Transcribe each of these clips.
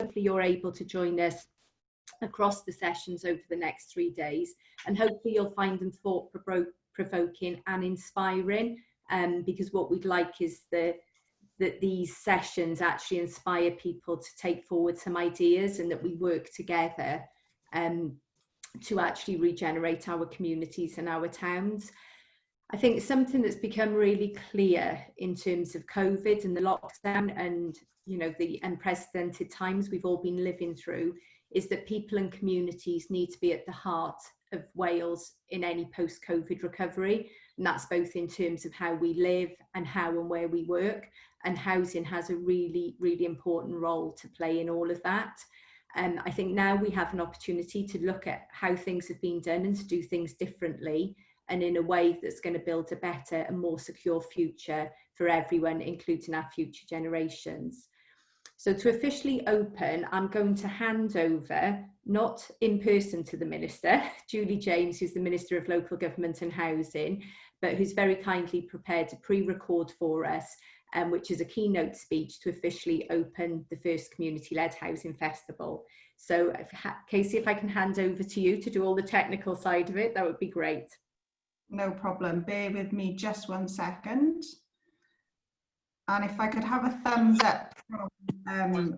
hopefully you're able to join us across the sessions over the next 3 days, and hopefully you'll find them thought-provoking and inspiring, because what we'd like is that these sessions actually inspire people to take forward some ideas, and that we work together to actually regenerate our communities and our towns. I think something that's become really clear in terms of COVID and the lockdown and, you know, the unprecedented times we've all been living through is that people and communities need to be at the heart of Wales in any post-COVID recovery. And that's both in terms of how we live and how and where we work. And housing has a really, really important role to play in all of that. I think now we have an opportunity to look at how things have been done and to do things differently and in a way that's going to build a better and more secure future for everyone, including our future generations. So to officially open, I'm going to hand over, not in person to the Minister, Julie James, who's the Minister of Local Government and Housing, but who's very kindly prepared a pre-record for us, which is a keynote speech to officially open the first community-led housing festival. So Casey, if I can hand over to you to do all the technical side of it, that would be great. No problem, bear with me just 1 second. And if I could have a thumbs up from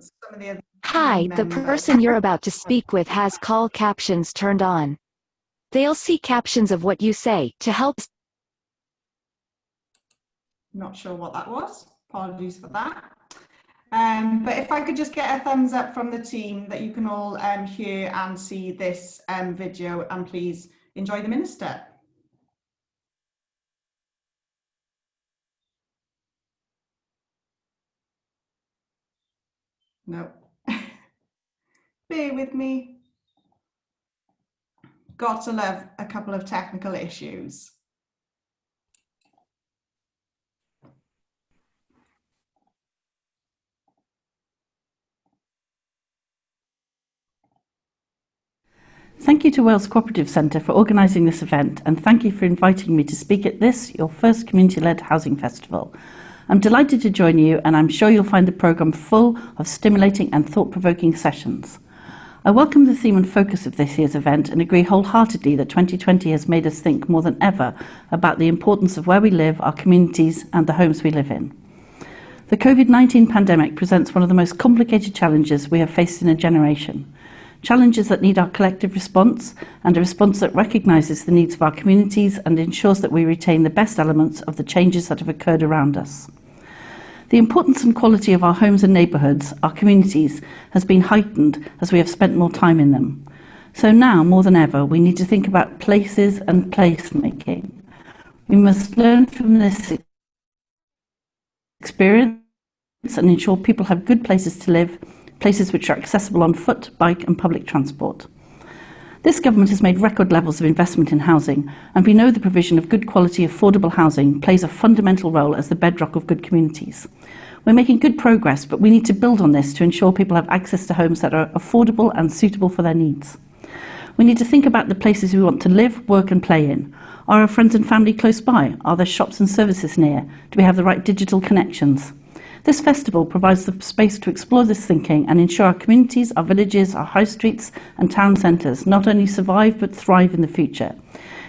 some of the other Hi, the person you're about to speak with has call captions turned on. They'll see captions of what you say to help. Not sure what that was. Apologies for that. But if I could just get a thumbs up from the team that you can all hear and see this video, and please enjoy the Minister. No. Bear with me. Got to love a couple of technical issues. Thank you to Wales Cooperative Centre for organising this event, and thank you for inviting me to speak at this, your first community-led housing festival. I'm delighted to join you, and I'm sure you'll find the programme full of stimulating and thought-provoking sessions. I welcome the theme and focus of this year's event and agree wholeheartedly that 2020 has made us think more than ever about the importance of where we live, our communities and the homes we live in. The COVID-19 pandemic presents one of the most complicated challenges we have faced in a generation. Challenges that need our collective response, and a response that recognises the needs of our communities and ensures that we retain the best elements of the changes that have occurred around us. The importance and quality of our homes and neighbourhoods, our communities, has been heightened as we have spent more time in them. So now, more than ever, we need to think about places and placemaking. We must learn from this experience and ensure people have good places to live, places which are accessible on foot, bike and public transport. This government has made record levels of investment in housing, and we know the provision of good quality, affordable housing plays a fundamental role as the bedrock of good communities. We're making good progress, but we need to build on this to ensure people have access to homes that are affordable and suitable for their needs. We need to think about the places we want to live, work and play in. Are our friends and family close by? Are there shops and services near? Do we have the right digital connections? This festival provides the space to explore this thinking and ensure our communities, our villages, our high streets and town centres not only survive but thrive in the future.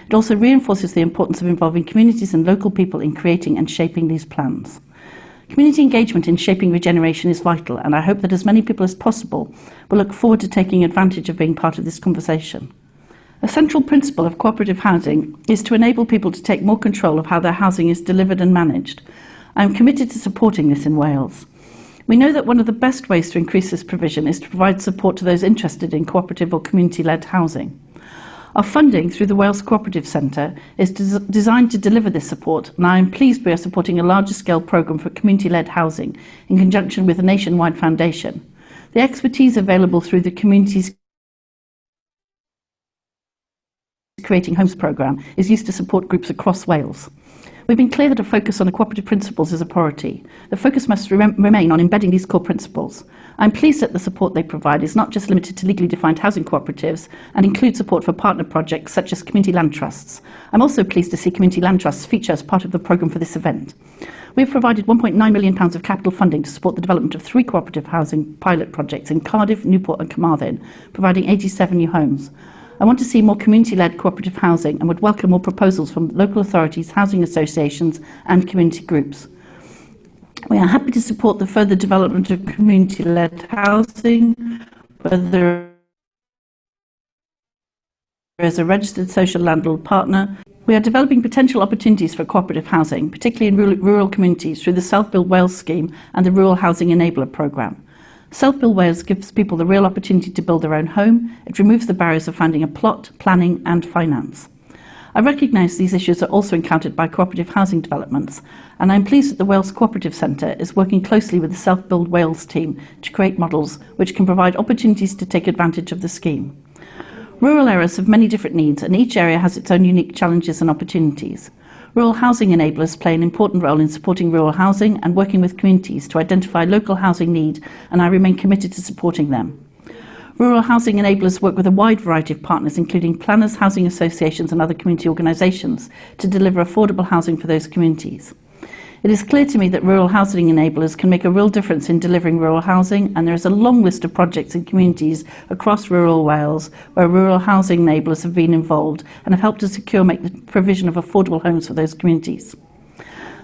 It also reinforces the importance of involving communities and local people in creating and shaping these plans. Community engagement in shaping regeneration is vital, and I hope that as many people as possible will look forward to taking advantage of being part of this conversation. A central principle of cooperative housing is to enable people to take more control of how their housing is delivered and managed. I am committed to supporting this in Wales. We know that one of the best ways to increase this provision is to provide support to those interested in cooperative or community-led housing. Our funding through the Welsh Cooperative Centre is designed to deliver this support, and I am pleased we are supporting a larger scale programme for community-led housing in conjunction with a nationwide foundation. The expertise available through the Communities Creating Homes programme is used to support groups across Wales. We've been clear that a focus on the cooperative principles is a priority. The focus must remain on embedding these core principles. I'm pleased that the support they provide is not just limited to legally defined housing cooperatives and includes support for partner projects such as community land trusts. I'm also pleased to see community land trusts feature as part of the programme for this event. We have provided £1.9 million of capital funding to support the development of 3 cooperative housing pilot projects in Cardiff, Newport and Carmarthen, providing 87 new homes. I want to see more community-led cooperative housing and would welcome more proposals from local authorities, housing associations and community groups. We are happy to support the further development of community-led housing, whether as a registered social landlord partner. We are developing potential opportunities for cooperative housing, particularly in rural communities, through the Self Build Wales scheme and the Rural Housing Enabler programme. Self Build Wales gives people the real opportunity to build their own home. It removes the barriers of finding a plot, planning and finance. I recognise these issues are also encountered by cooperative housing developments, and I'm pleased that the Wales Cooperative Centre is working closely with the Self Build Wales team to create models which can provide opportunities to take advantage of the scheme. Rural areas have many different needs, and each area has its own unique challenges and opportunities. Rural housing enablers play an important role in supporting rural housing and working with communities to identify local housing need, and I remain committed to supporting them. Rural housing enablers work with a wide variety of partners, including planners, housing associations and other community organisations, to deliver affordable housing for those communities. It is clear to me that rural housing enablers can make a real difference in delivering rural housing, and there is a long list of projects in communities across rural Wales where rural housing enablers have been involved and have helped to make the provision of affordable homes for those communities.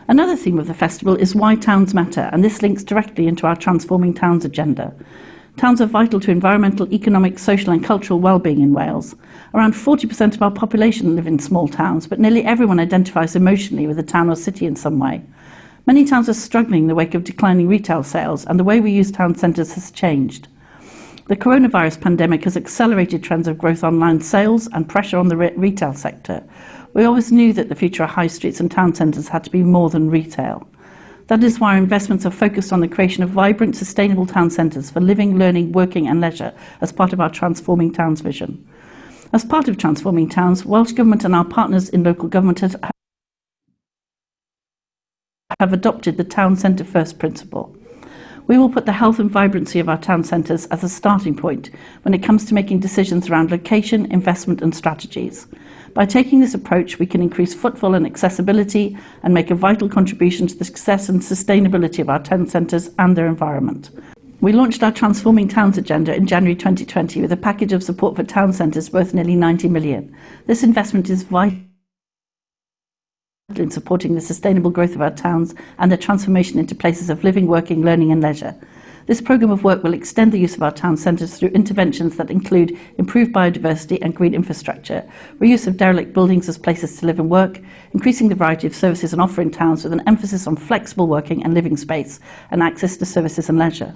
Another theme of the festival is why towns matter, and this links directly into our Transforming Towns agenda. Towns are vital to environmental, economic, social and cultural well-being in Wales. Around 40% of our population live in small towns, but nearly everyone identifies emotionally with a town or city in some way. Many towns are struggling in the wake of declining retail sales, and the way we use town centres has changed. The coronavirus pandemic has accelerated trends of growth online sales and pressure on the retail sector. We always knew that the future of high streets and town centres had to be more than retail. That is why our investments are focused on the creation of vibrant, sustainable town centres for living, learning, working and leisure as part of our Transforming Towns vision. As part of Transforming Towns, Welsh Government and our partners in local government have adopted the Town Centre First principle. We will put the health and vibrancy of our town centres as a starting point when it comes to making decisions around location, investment and strategies. By taking this approach, we can increase footfall and accessibility and make a vital contribution to the success and sustainability of our town centres and their environment. We launched our Transforming Towns agenda in January 2020 with a package of support for town centres worth nearly 90 million. This investment is vital in supporting the sustainable growth of our towns and their transformation into places of living, working, learning and leisure. This programme of work will extend the use of our town centres through interventions that include improved biodiversity and green infrastructure, reuse of derelict buildings as places to live and work, increasing the variety of services on offer in towns with an emphasis on flexible working and living space and access to services and leisure.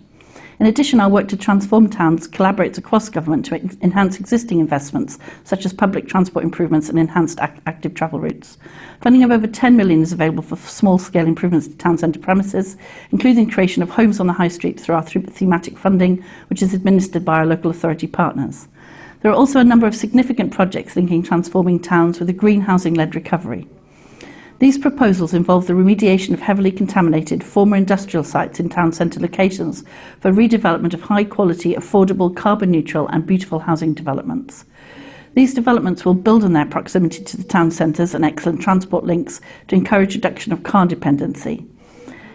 In addition, our work to transform towns collaborates across government to enhance existing investments, such as public transport improvements and enhanced active travel routes. Funding of over 10 million is available for small-scale improvements to town centre premises, including creation of homes on the high street through our thematic funding, which is administered by our local authority partners. There are also a number of significant projects linking transforming towns with a green housing-led recovery. These proposals involve the remediation of heavily contaminated former industrial sites in town centre locations for redevelopment of high-quality, affordable, carbon-neutral and beautiful housing developments. These developments will build on their proximity to the town centres and excellent transport links to encourage reduction of car dependency.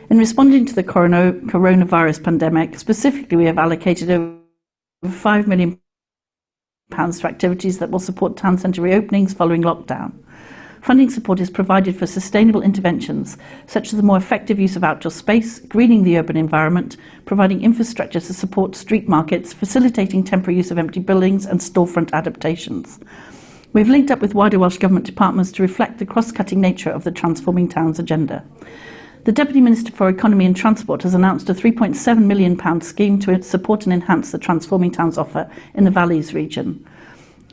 In responding to the coronavirus pandemic, specifically we have allocated over £5 million for activities that will support town centre reopenings following lockdown. Funding support is provided for sustainable interventions, such as the more effective use of outdoor space, greening the urban environment, providing infrastructure to support street markets, facilitating temporary use of empty buildings and storefront adaptations. We've linked up with wider Welsh Government departments to reflect the cross-cutting nature of the Transforming Towns agenda. The Deputy Minister for Economy and Transport has announced a £3.7 million scheme to support and enhance the Transforming Towns offer in the Valleys region.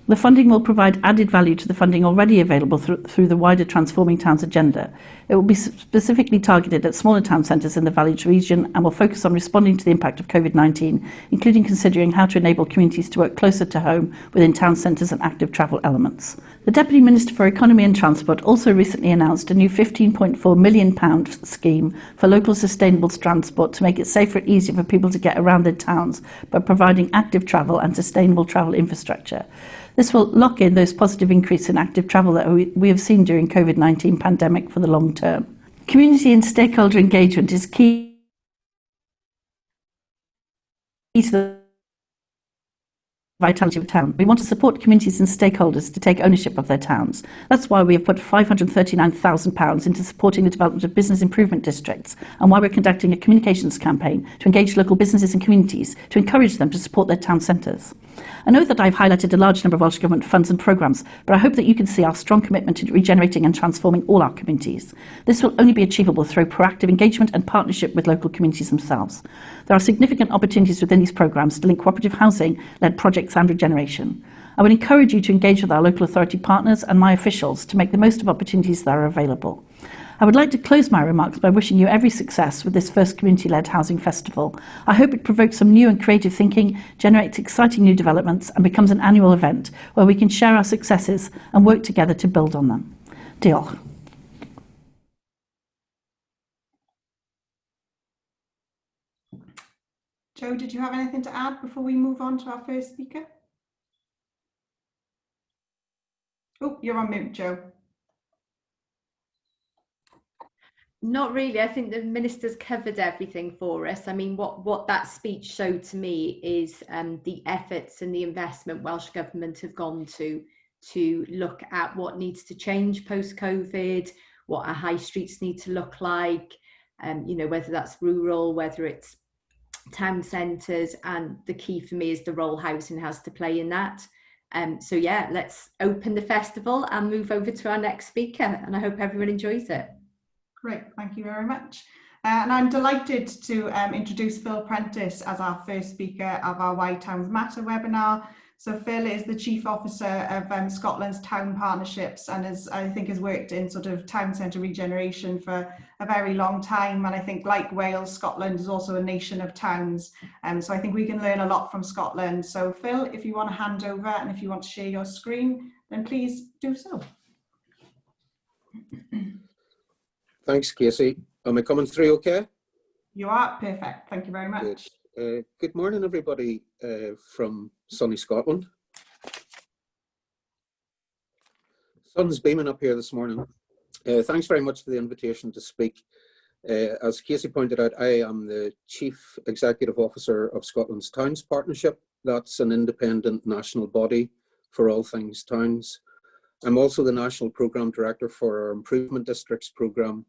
The funding will provide added value to the funding already available through the wider Transforming Towns agenda. It will be specifically targeted at smaller town centres in the Valley region and will focus on responding to the impact of COVID-19, including considering how to enable communities to work closer to home within town centres and active travel elements. The Deputy Minister for Economy and Transport also recently announced a new £15.4 million scheme for local sustainable transport to make it safer and easier for people to get around their towns by providing active travel and sustainable travel infrastructure. This will lock in those positive increases in active travel that we have seen during COVID-19 pandemic for the long term. Community and stakeholder engagement is key to the vitality of town. We want to support communities and stakeholders to take ownership of their towns. That's why we have put £539,000 into supporting the development of business improvement districts, and why we're conducting a communications campaign to engage local businesses and communities to encourage them to support their town centres. I know that I've highlighted a large number of Welsh Government funds and programmes, but I hope that you can see our strong commitment to regenerating and transforming all our communities. This will only be achievable through proactive engagement and partnership with local communities themselves. There are significant opportunities within these programmes to link cooperative housing-led projects and regeneration. I would encourage you to engage with our local authority partners and my officials to make the most of opportunities that are available. I would like to close my remarks by wishing you every success with this first community-led housing festival. I hope it provokes some new and creative thinking, generates exciting new developments, and becomes an annual event where we can share our successes and work together to build on them. Diolch. Joe, did you have anything to add before we move on to our first speaker? Oh, you're on mute, Joe. Not really. I think the Minister's covered everything for us. I mean, what that speech showed to me is the efforts and the investment Welsh Government have gone to look at what needs to change post-COVID, what our high streets need to look like, you know, whether that's rural, whether it's town centres, and the key for me is the role housing has to play in that. So yeah, let's open the festival and move over to our next speaker, and I hope everyone enjoys it. Great, thank you very much. And I'm delighted to introduce Phil Prentice as our first speaker of our Why Towns Matter webinar. So Phil is the Chief Officer of Scotland's Town Partnerships, and I think has worked in sort of town centre regeneration for a very long time. And I think, like Wales, Scotland is also a nation of towns. So I think we can learn a lot from Scotland. So Phil, if you want to hand over and if you want to share your screen, then please do so. Thanks, Casey. Am I coming through okay? You are perfect. Thank you very much. Good, good morning, everybody from sunny Scotland. Sun's beaming up here this morning. Thanks very much for the invitation to speak. As Casey pointed out, I am the Chief Executive Officer of Scotland's Towns Partnership. That's an independent national body for all things towns. I'm also the National Programme Director for our Improvement Districts Programme.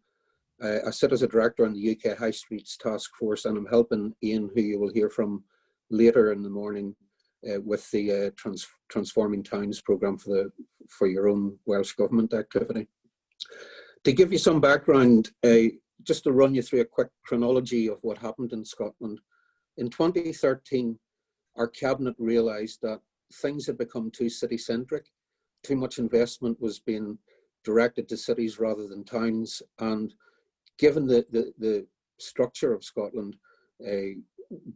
I sit as a director on the UK High Streets Task Force, and I'm helping Ian, who you will hear from later in the morning, with the Transforming Towns programme for your own Welsh Government activity. To give you some background, just to run you through a quick chronology of what happened in Scotland. In 2013, our Cabinet realised that things had become too city-centric. Too much investment was being directed to cities rather than towns, and given the structure of Scotland,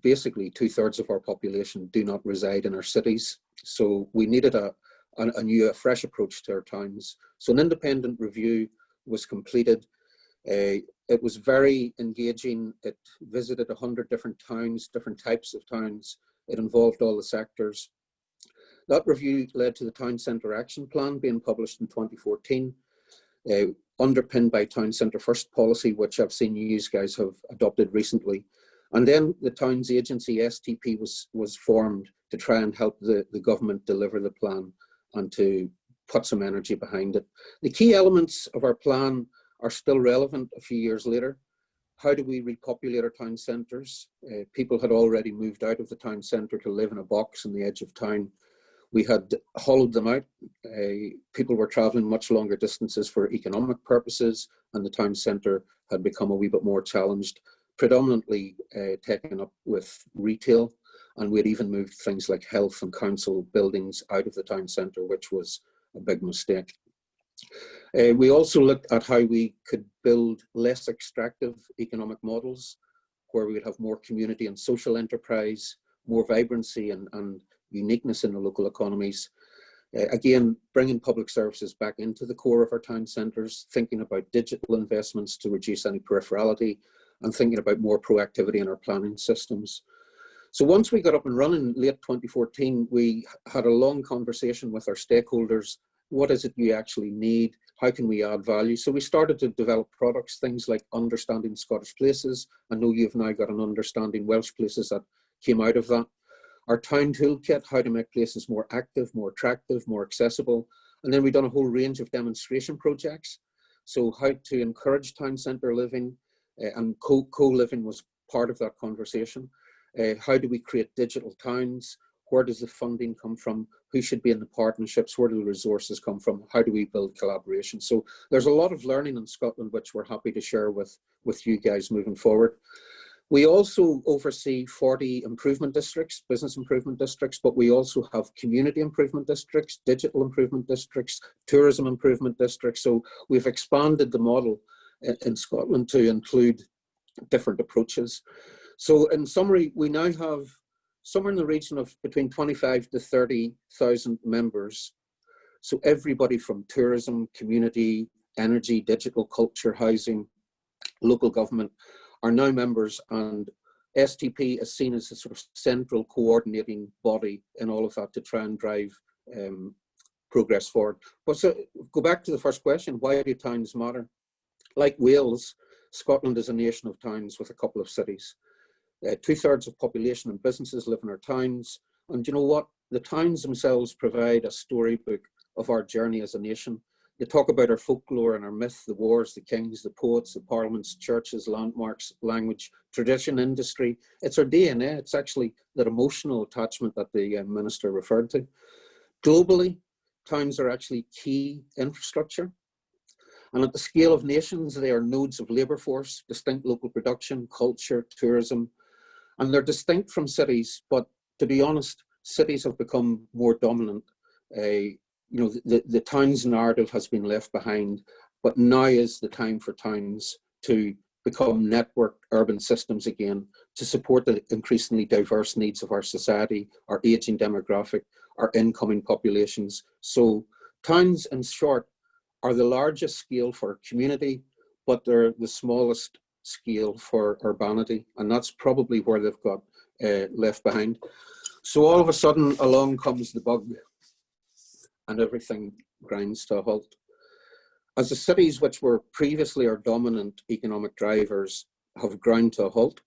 basically 2/3 of our population do not reside in our cities. So we needed a fresh approach to our towns. So an independent review was completed. It was very engaging. It visited 100 different towns, different types of towns. It involved all the sectors. That review led to the Town Centre Action Plan being published in 2014. Underpinned by Town Centre First policy, which I've seen you guys have adopted recently. And then the Towns Agency, STP, was formed to try and help the government deliver the plan and to put some energy behind it. The key elements of our plan are still relevant a few years later. How do we repopulate our town centres? People had already moved out of the town centre to live in a box on the edge of town. We had hollowed them out. People were travelling much longer distances for economic purposes, and the town centre had become a wee bit more challenged, predominantly taken up with retail. and we'd even moved things like health and council buildings out of the town centre, which was a big mistake. We also looked at how we could build less extractive economic models, where we would have more community and social enterprise, more vibrancy and uniqueness in the local economies. Again, bringing public services back into the core of our town centres, thinking about digital investments to reduce any peripherality, and thinking about more proactivity in our planning systems. So once we got up and running in late 2014, we had a long conversation with our stakeholders. What is it you actually need? How can we add value? So we started to develop products, things like Understanding Scottish Places. I know you've now got an Understanding Welsh Places that came out of that. Our town toolkit, how to make places more active, more attractive, more accessible. And then we've done a whole range of demonstration projects. So how to encourage town centre living, and co-living was part of that conversation. How do we create digital towns? Where does the funding come from? Who should be in the partnerships? Where do the resources come from? How do we build collaboration? So there's a lot of learning in Scotland, which we're happy to share with you guys moving forward. We also oversee 40 improvement districts, business improvement districts, but we also have community improvement districts, digital improvement districts, tourism improvement districts. So we've expanded the model in Scotland to include different approaches. So in summary, we now have somewhere in the region of between 25 to 30,000 members. So everybody from tourism, community, energy, digital culture, housing, local government are now members, and STP is seen as a sort of central coordinating body in all of that to try and drive progress forward. But so go back to the first question, why do towns matter? Like Wales, Scotland is a nation of towns with a couple of cities. 2/3 of population and businesses live in our towns. And you know what? The towns themselves provide a storybook of our journey as a nation. They talk about our folklore and our myth, the wars, the kings, the poets, the parliaments, churches, landmarks, language, tradition, industry. It's our DNA. It's actually that emotional attachment that the minister referred to. Globally, towns are actually key infrastructure. And at the scale of nations, they are nodes of labour force, distinct local production, culture, tourism. And they're distinct from cities, but to be honest, cities have become more dominant. You know, the town's narrative has been left behind, but now is the time for towns to become networked urban systems again, to support the increasingly diverse needs of our society, our ageing demographic, our incoming populations. So towns, in short, are the largest scale for community, but they're the smallest scale for urbanity, and that's probably where they've got left behind. So all of a sudden, along comes the bug, and everything grinds to a halt. As the cities which were previously our dominant economic drivers have ground to a halt,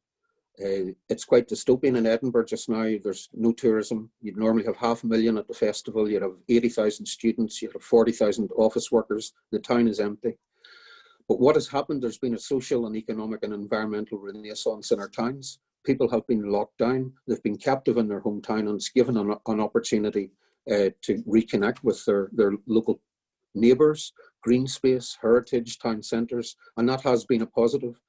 it's quite dystopian in Edinburgh just now. There's no tourism. You'd normally have 500,000 at the festival. You'd have 80,000 students. You'd have 40,000 office workers. The town is empty. But what has happened, there's been a social and economic and environmental renaissance in our towns. People have been locked down. They've been captive in their hometown, and it's given an opportunity to reconnect with their local neighbours, green space, heritage, town centres, and that has been a positive.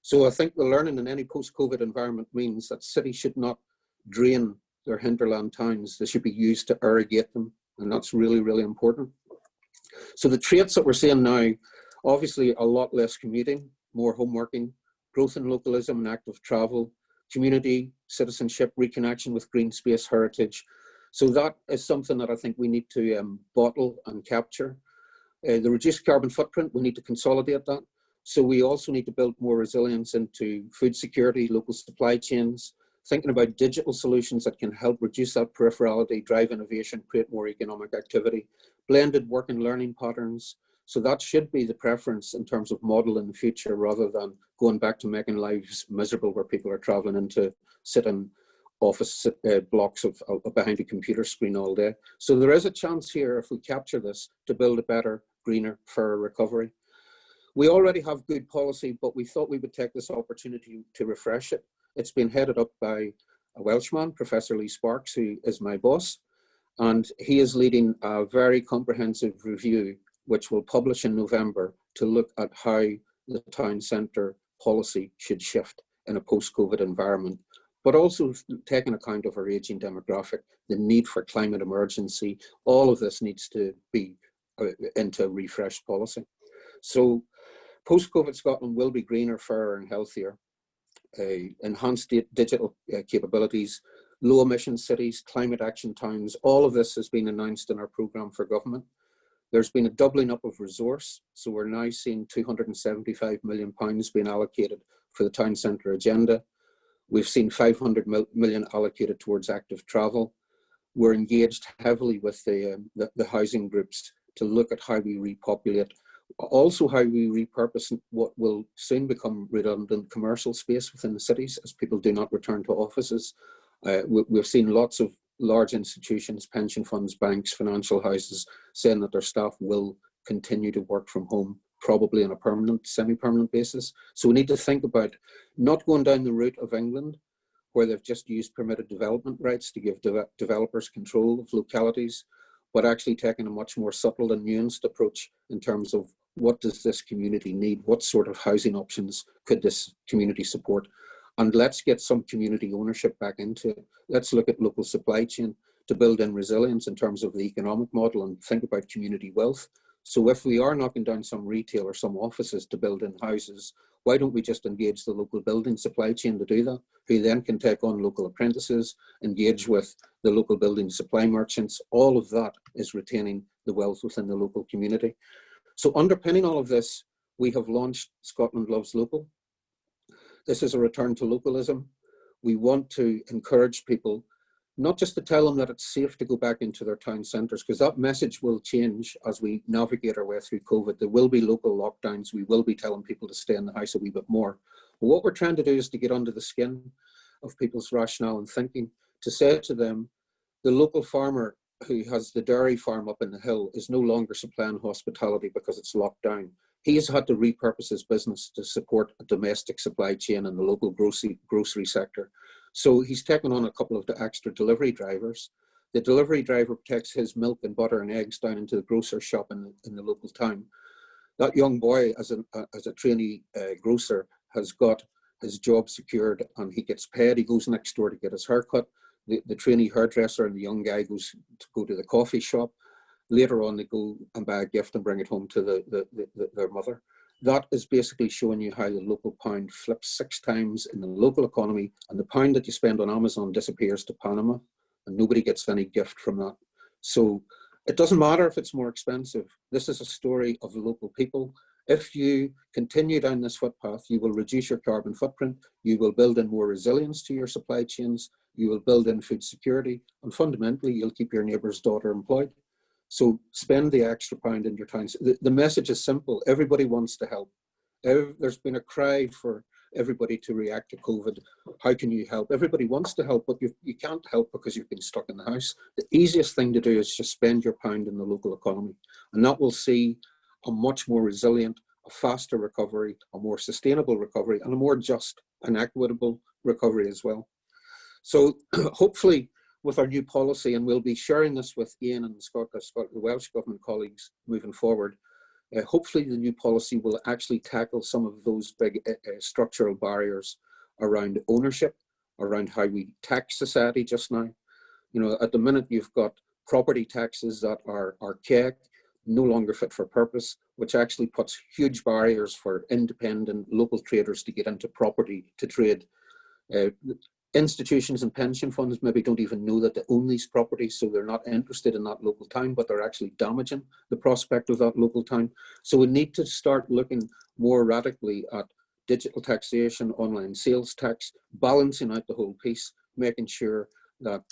So I think the learning in any post-COVID environment means that cities should not drain their hinterland towns. They should be used to irrigate them, and that's really, really important. So the traits that we're seeing now, obviously a lot less commuting, more homeworking, growth in localism and active travel, community, citizenship, reconnection with green space, heritage. So that is something that I think we need to bottle and capture. The reduced carbon footprint, we need to consolidate that. So we also need to build more resilience into food security, local supply chains, thinking about digital solutions that can help reduce that peripherality, drive innovation, create more economic activity, blended work and learning patterns. So that should be the preference in terms of model in the future, rather than going back to making lives miserable where people are traveling into sit in office blocks of behind a computer screen all day. So there is a chance here, if we capture this, to build a better, greener, fairer recovery. We already have good policy, but we thought we would take this opportunity to refresh it. It's been headed up by a Welshman, Professor Lee Sparks, who is my boss, and he is leading a very comprehensive review, which will publish in November, to look at how the town centre policy should shift in a post-COVID environment. but also taking account of our aging demographic, the need for climate emergency. All of this needs to be into a refreshed policy. So post-COVID Scotland will be greener, fairer and healthier. Enhanced digital capabilities, low emission cities, climate action towns, all of this has been announced in our programme for government. There's been a doubling up of resource, so we're now seeing £275 million being allocated for the town centre agenda. We've seen 500 million allocated towards active travel. We're engaged heavily with the housing groups to look at how we repopulate, also how we repurpose what will soon become redundant commercial space within the cities as people do not return to offices. We've seen lots of large institutions, pension funds, banks, financial houses saying that their staff will continue to work from home, probably on a permanent, semi-permanent basis. So we need to think about not going down the route of England, where they've just used permitted development rights to give developers control of localities, but actually taking a much more subtle and nuanced approach in terms of what does this community need? What sort of housing options could this community support? And let's get some community ownership back into it. Let's look at local supply chain to build in resilience in terms of the economic model and think about community wealth. So if we are knocking down some retail or some offices to build in houses, why don't we just engage the local building supply chain to do that, who then can take on local apprentices, engage with the local building supply merchants. All of that is retaining the wealth within the local community. So underpinning all of this, we have launched Scotland Loves Local. This is a return to localism. We want to encourage people not just to tell them that it's safe to go back into their town centres, because that message will change as we navigate our way through COVID. There will be local lockdowns. We will be telling people to stay in the house a wee bit more. But what we're trying to do is to get under the skin of people's rationale and thinking, to say to them, the local farmer who has the dairy farm up in the hill is no longer supplying hospitality because it's locked down. He has had to repurpose his business to support a domestic supply chain in the local grocery sector. So he's taken on a couple of the extra delivery drivers. The delivery driver takes his milk and butter and eggs down into the grocer's shop in the local town. That young boy, as a trainee grocer, has got his job secured and he gets paid. He goes next door to get his haircut. The trainee hairdresser and the young guy go to the coffee shop. Later on, they go and buy a gift and bring it home to their mother. That is basically showing you how the local pound flips 6 times in the local economy, and the pound that you spend on Amazon disappears to Panama, and nobody gets any gift from that. So it doesn't matter if it's more expensive. This is a story of the local people. If you continue down this footpath, you will reduce your carbon footprint, you will build in more resilience to your supply chains, you will build in food security, and fundamentally, you'll keep your neighbour's daughter employed. So spend the extra pound in your towns. The message is simple. Everybody wants to help. There's been a cry for everybody to react to COVID. How can you help? Everybody wants to help, but you can't help because you've been stuck in the house. The easiest thing to do is just spend your pound in the local economy. And that will see a much more resilient, a faster recovery, a more sustainable recovery, and a more just and equitable recovery as well. So hopefully, with our new policy, and we'll be sharing this with Ian and the Welsh Government colleagues moving forward, hopefully the new policy will actually tackle some of those big structural barriers around ownership, around how we tax society just now. You know, at the minute you've got property taxes that are archaic, no longer fit for purpose, which actually puts huge barriers for independent local traders to get into property to trade. Institutions and pension funds maybe don't even know that they own these properties, so they're not interested in that local town, but they're actually damaging the prospect of that local town. So we need to start looking more radically at digital taxation, online sales tax, balancing out the whole piece, making sure that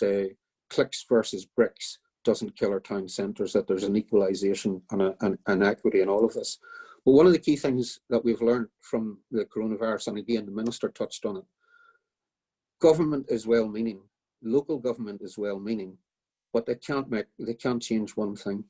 clicks versus bricks doesn't kill our town centres, that there's an equalisation and an equity in all of this. But one of the key things that we've learned from the coronavirus, and again, the Minister touched on it, government is well-meaning, local government is well-meaning, but they can't change one thing.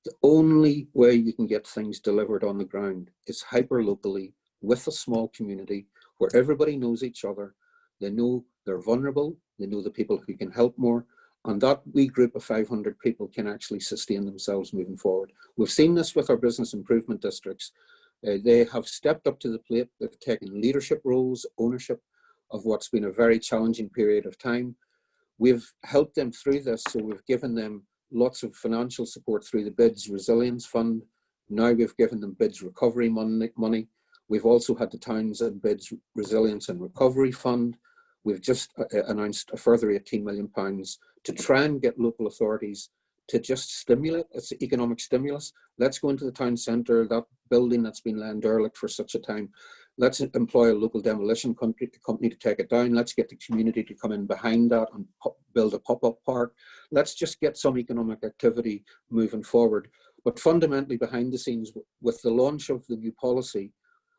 The only way you can get things delivered on the ground is hyper-locally with a small community where everybody knows each other, they know they're vulnerable, they know the people who can help more, and that wee group of 500 people can actually sustain themselves moving forward. We've seen this with our business improvement districts. They have stepped up to the plate, they've taken leadership roles, ownership, of what's been a very challenging period of time. We've helped them through this, so we've given them lots of financial support through the BIDS Resilience Fund. Now we've given them BIDS Recovery money. We've also had the Towns and BIDS Resilience and Recovery Fund. We've just announced a further £18 million to try and get local authorities to just stimulate. It's economic stimulus. Let's go into the town centre, that building that's been laying derelict for such a time. Let's employ a local demolition company to take it down. Let's get the community to come in behind that and build a pop-up park. Let's just get some economic activity moving forward. But fundamentally behind the scenes, with the launch of the new policy,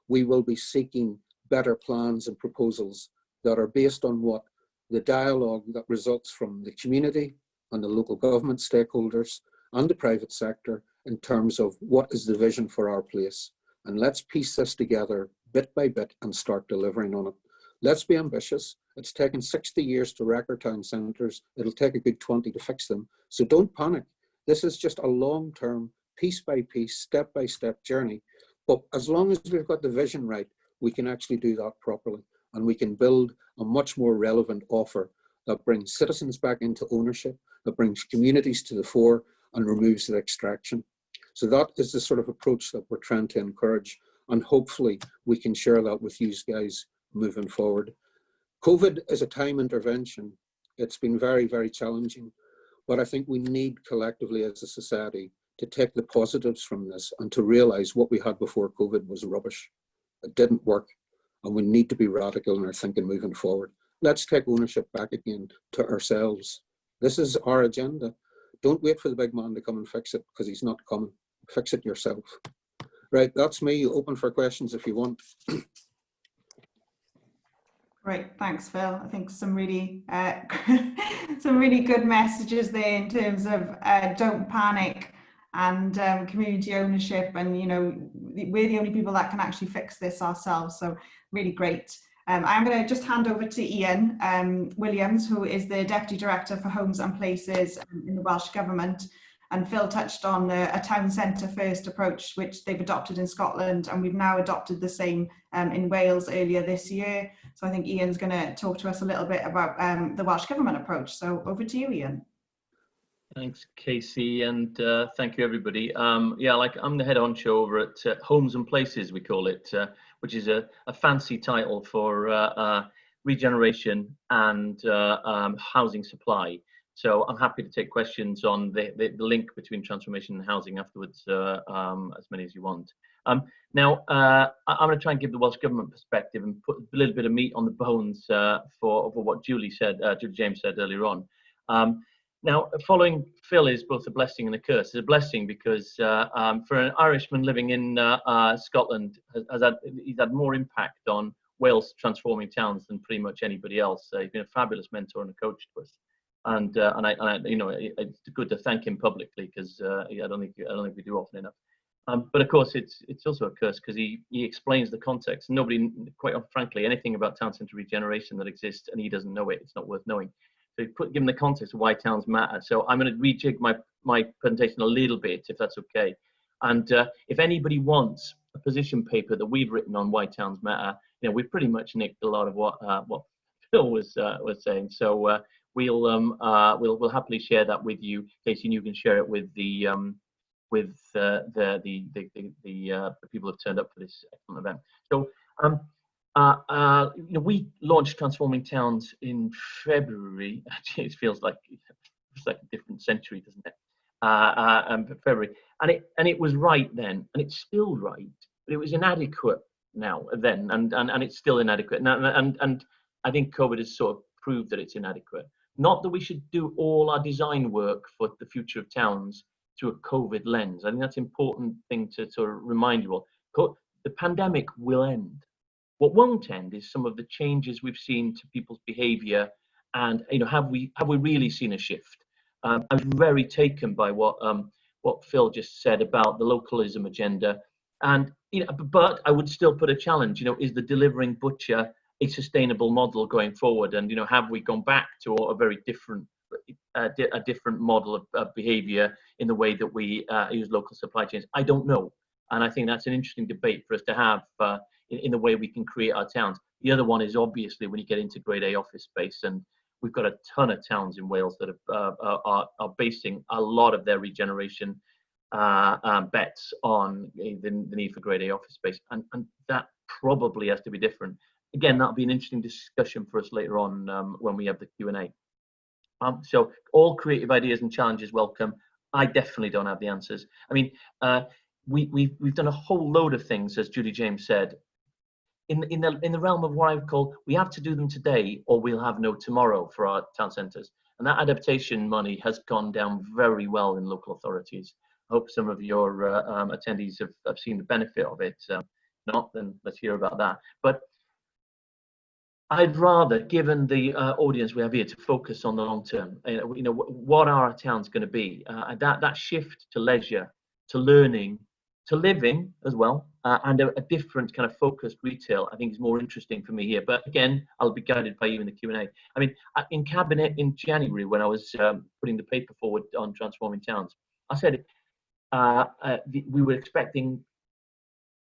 we will be seeking better plans and proposals that are based on what the dialogue that results from the community and the local government stakeholders and the private sector in terms of what is the vision for our place. And let's piece this together bit by bit and start delivering on it. Let's be ambitious. It's taken 60 years to wreck our town centres. It'll take a good 20 to fix them. So don't panic. This is just a long-term, piece by piece, step by step journey. But as long as we've got the vision right, we can actually do that properly. And we can build a much more relevant offer that brings citizens back into ownership, that brings communities to the fore and removes the extraction. So that is the sort of approach that we're trying to encourage. And hopefully we can share that with you guys moving forward. COVID is a time intervention. It's been very, very challenging. But I think we need collectively as a society to take the positives from this and to realize what we had before COVID was rubbish. It didn't work. And we need to be radical in our thinking moving forward. Let's take ownership back again to ourselves. This is our agenda. Don't wait for the big man to come and fix it, because he's not coming. Fix it yourself. Right, that's me. Open for questions if you want. Great, thanks, Phil. I think some really good messages there in terms of don't panic and community ownership, and we're the only people that can actually fix this ourselves. So really great. I'm going to just hand over to Ian Williams, who is the Deputy Director for Homes and Places in the Welsh Government. And Phil touched on a town centre first approach, which they've adopted in Scotland, and we've now adopted the same in Wales earlier this year. So I think Ian's going to talk to us a little bit about the Welsh Government approach. So over to you, Ian. Thanks, Casey, and thank you, everybody. Yeah, I'm the head honcho over at Homes and Places, we call it, which is a fancy title for regeneration and housing supply. So I'm happy to take questions on the link between transformation and housing afterwards, as many as you want. Now, I'm going to try and give the Welsh Government perspective and put a little bit of meat on the bones for what Julie James said earlier on. Now, following Phil is both a blessing and a curse. It's a blessing because for an Irishman living in Scotland, he's had more impact on Wales transforming towns than pretty much anybody else. He's been a fabulous mentor and a coach to us. And it's good to thank him publicly, because I don't think we do often enough. But of course, it's also a curse because he explains the context. Nobody, quite frankly, anything about town centre regeneration that exists, and he doesn't know it. It's not worth knowing. So give him the context of why towns matter. So I'm going to rejig my presentation a little bit, if that's okay. And if anybody wants a position paper that we've written on why towns matter, we've pretty much nicked a lot of what Phil was saying. So we'll happily share that with you, Casey, and you can share it with the people who've turned up for this excellent event. So we launched Transforming Towns in February. Actually, it feels like it's like a different century, doesn't it? February, and it was right then, and it's still right, but it was inadequate now then, and it's still inadequate now, and I think COVID has sort of proved that it's inadequate. Not that we should do all our design work for the future of towns through a COVID lens. I think that's an important thing to sort of remind you all. The pandemic will end. What won't end is some of the changes we've seen to people's behaviour, and have we really seen a shift? I'm very taken by what Phil just said about the localism agenda, and but I would still put a challenge. Is the delivering butcher a sustainable model going forward? And have we gone back to a very different model of behaviour in the way that we use local supply chains? I don't know, and I think that's an interesting debate for us to have in the way we can create our towns. The other one is obviously when you get into grade A office space, and we've got a ton of towns in Wales that are basing a lot of their regeneration bets on the need for grade A office space, and that probably has to be different. Again, that'll be an interesting discussion for us later on when we have the Q&A. So all creative ideas and challenges welcome. I definitely don't have the answers. I mean, we've done a whole load of things, as Judy James said, in the realm of what I would call, we have to do them today or we'll have no tomorrow for our town centres. And that adaptation money has gone down very well in local authorities. I hope some of your attendees have seen the benefit of it. Not, then let's hear about that. But I'd rather, given the audience we have here, to focus on the long term. You know, what are our towns going to be? That shift to leisure, to learning, to living as well, and a different kind of focused retail, I think is more interesting for me here. But again, I'll be guided by you in the Q&A. I mean, in Cabinet in January, when I was putting the paper forward on transforming towns, I said we were expecting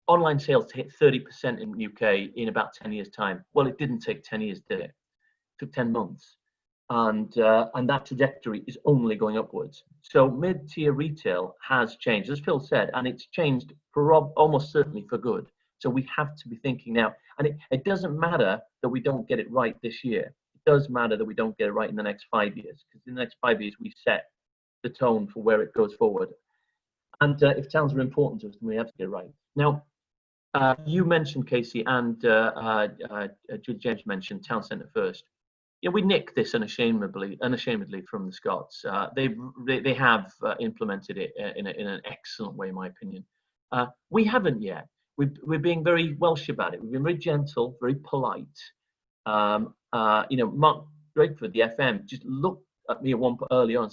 online sales to hit 30% in the UK in about 10 years' time. Well, it didn't take 10 years, did it? It took 10 months. And that trajectory is only going upwards. So mid-tier retail has changed, as Phil said, and it's changed for almost certainly for good. So we have to be thinking now, and it doesn't matter that we don't get it right this year. It does matter that we don't get it right in the next 5 years, because in the next 5 years, we set the tone for where it goes forward. And if towns are important to us, then we have to get it right. Now, you mentioned, Casey, and Judy James mentioned town centre first. Yeah, we nicked this unashamedly from the Scots. They have implemented it in an excellent way, in my opinion. We haven't yet. We're being very Welsh about it. We've been very gentle, very polite. You know, Mark Drakeford, the FM, just looked at me early on